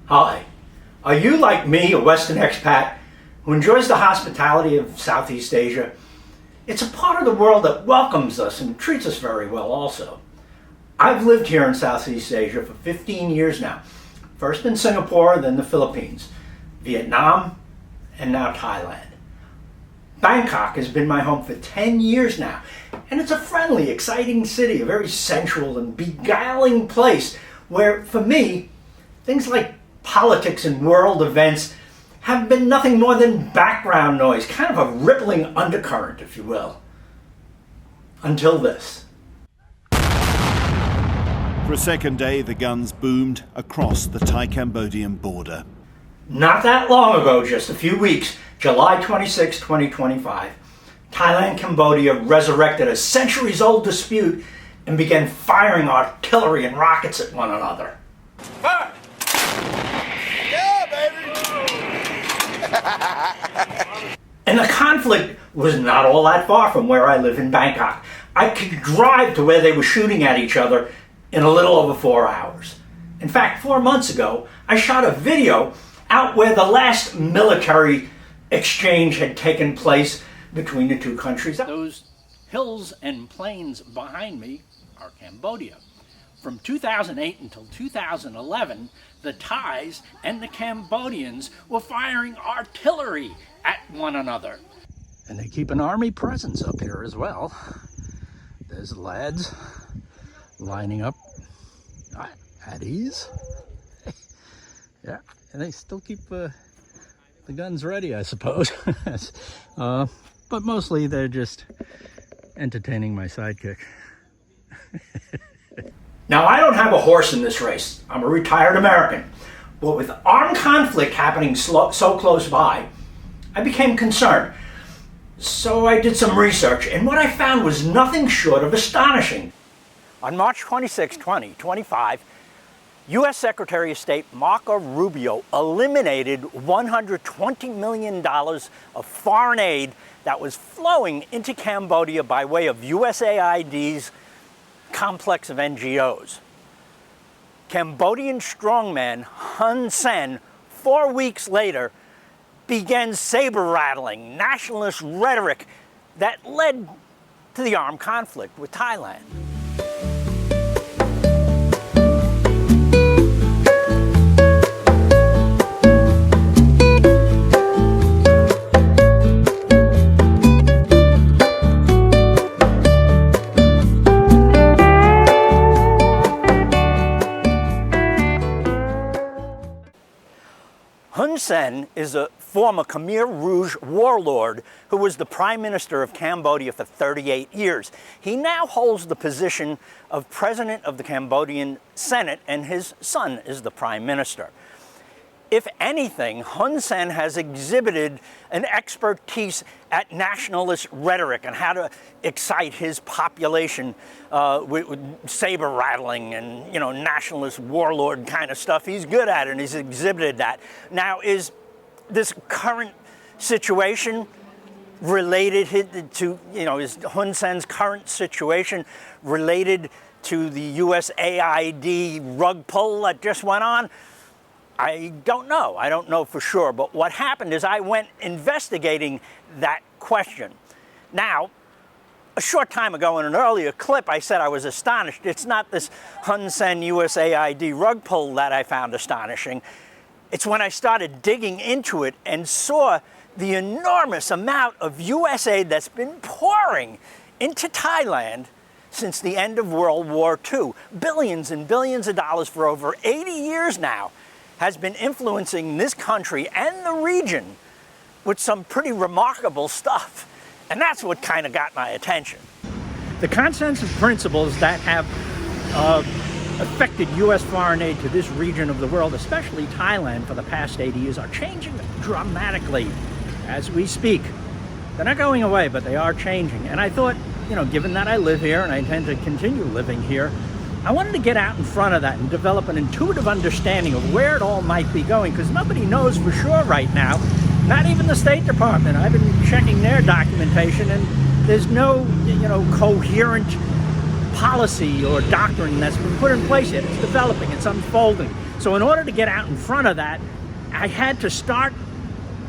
Hi. Are you like me, a Western expat who enjoys the hospitality of Southeast Asia? It's a part of the world that welcomes us and treats us very well also. I've lived here in Southeast Asia for 15 years now. First in Singapore, then the Philippines, Vietnam, and now Thailand. Bangkok has been my home for 10 years now, and it's a friendly, exciting city, a very sensual and beguiling place where, for me, things like politics and world events have been nothing more than background noise, kind of a rippling undercurrent, if you will. Until this. For a second day, the guns boomed across the Thai-Cambodian border. Not that long ago, just a few weeks, July 26, 2025, Thailand, Cambodia resurrected a centuries-old dispute and began firing artillery and rockets at one another. Fire! Yeah, baby! And the conflict was not all that far from where I live in Bangkok. I could drive to where they were shooting at each other in a little over 4 hours. In fact, 4 months ago, I shot a video out where the last military exchange had taken place between the two countries. Those hills and plains behind me are Cambodia. From 2008 until 2011, the Thais and the Cambodians were firing artillery at one another. And they keep an army presence up here as well. There's lads lining up at ease. Yeah, and they still keep the guns ready, I suppose. But mostly they're just entertaining my sidekick. Now, I don't have a horse in this race. I'm a retired American. But with armed conflict happening so close by, I became concerned. So I did some research, and what I found was nothing short of astonishing. On March 26, 2025, U.S. Secretary of State Marco Rubio eliminated $120 million of foreign aid that was flowing into Cambodia by way of USAID's complex of NGOs. Cambodian strongman Hun Sen, 4 weeks later, began saber-rattling nationalist rhetoric that led to the armed conflict with Thailand. Hun Sen is a former Khmer Rouge warlord who was the Prime Minister of Cambodia for 38 years. He now holds the position of President of the Cambodian Senate, and his son is the Prime Minister. If anything, Hun Sen has exhibited an expertise at nationalist rhetoric and how to excite his population with saber rattling and, nationalist warlord kind of stuff. He's good at it, and he's exhibited that. Now, is this current situation related to, is Hun Sen's current situation related to the USAID rug pull that just went on? I don't know. I don't know for sure. But what happened is I went investigating that question. Now, a short time ago in an earlier clip, I said I was astonished. It's not this Hun Sen USAID rug pull that I found astonishing. It's when I started digging into it and saw the enormous amount of US aid that's been pouring into Thailand since the end of World War II. Billions and billions of dollars for over 80 years now has been influencing this country and the region with some pretty remarkable stuff. And that's what kind of got my attention. The consensus principles that have affected U.S. foreign aid to this region of the world, especially Thailand, for the past 80 years, are changing dramatically as we speak. They're not going away, but they are changing. And I thought, given that I live here and I intend to continue living here, I wanted to get out in front of that and develop an intuitive understanding of where it all might be going, because nobody knows for sure right now, not even the State Department. I've been checking their documentation, and there's no, coherent policy or doctrine that's been put in place yet. It's developing, it's unfolding. So in order to get out in front of that, I had to start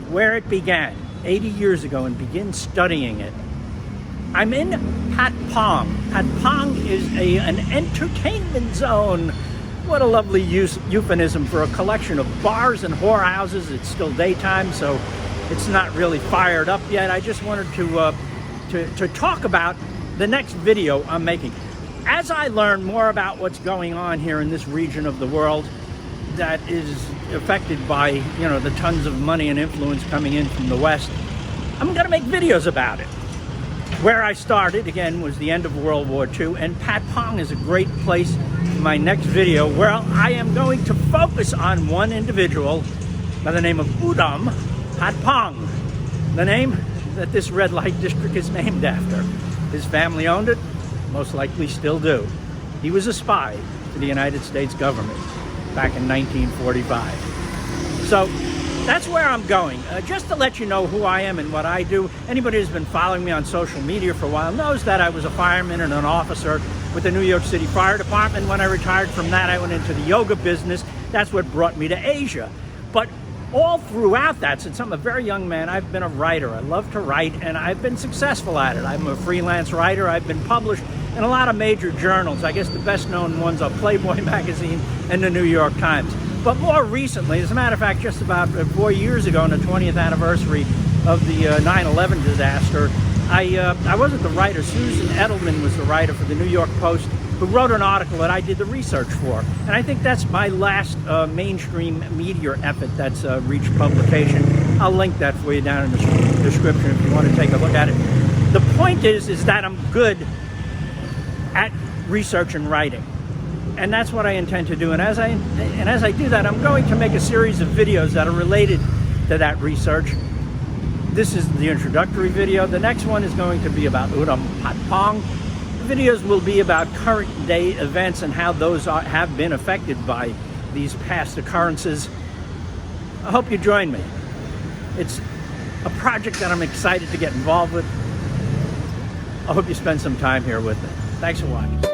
where it began, 80 years ago, and begin studying it. I'm in Patpong. Patpong is an entertainment zone. What a lovely euphemism for a collection of bars and whorehouses. It's still daytime, so it's not really fired up yet. I just wanted to talk about the next video I'm making. As I learn more about what's going on here in this region of the world that is affected by, you know, the tons of money and influence coming in from the West, I'm going to make videos about it. Where I started, again, was the end of World War II, and Patpong is a great place in my next video where I am going to focus on one individual by the name of Udom Patpong, the name that this red light district is named after. His family owned it, most likely still do. He was a spy for the United States government back in 1945. So that's where I'm going. Just to let you know who I am and what I do. Anybody who's been following me on social media for a while knows that I was a fireman and an officer with the New York City Fire Department. When I retired from that, I went into the yoga business. That's what brought me to Asia. But all throughout that, since I'm a very young man, I've been a writer. I love to write, and I've been successful at it. I'm a freelance writer. I've been published in a lot of major journals. I guess the best known ones are Playboy magazine and the New York Times. But more recently, as a matter of fact, just about 4 years ago on the 20th anniversary of the 9/11 disaster, I wasn't the writer. Susan Edelman was the writer for the New York Post, who wrote an article that I did the research for. And I think that's my last mainstream media effort that's reached publication. I'll link that for you down in the description if you want to take a look at it. The point is that I'm good at research and writing. And that's what I intend to do. And as I do that, I'm going to make a series of videos that are related to that research. This is the introductory video. The next one is going to be about Udom Patpong. The videos will be about current day events and how those have been affected by these past occurrences. I hope you join me. It's a project that I'm excited to get involved with. I hope you spend some time here with me. Thanks for watching.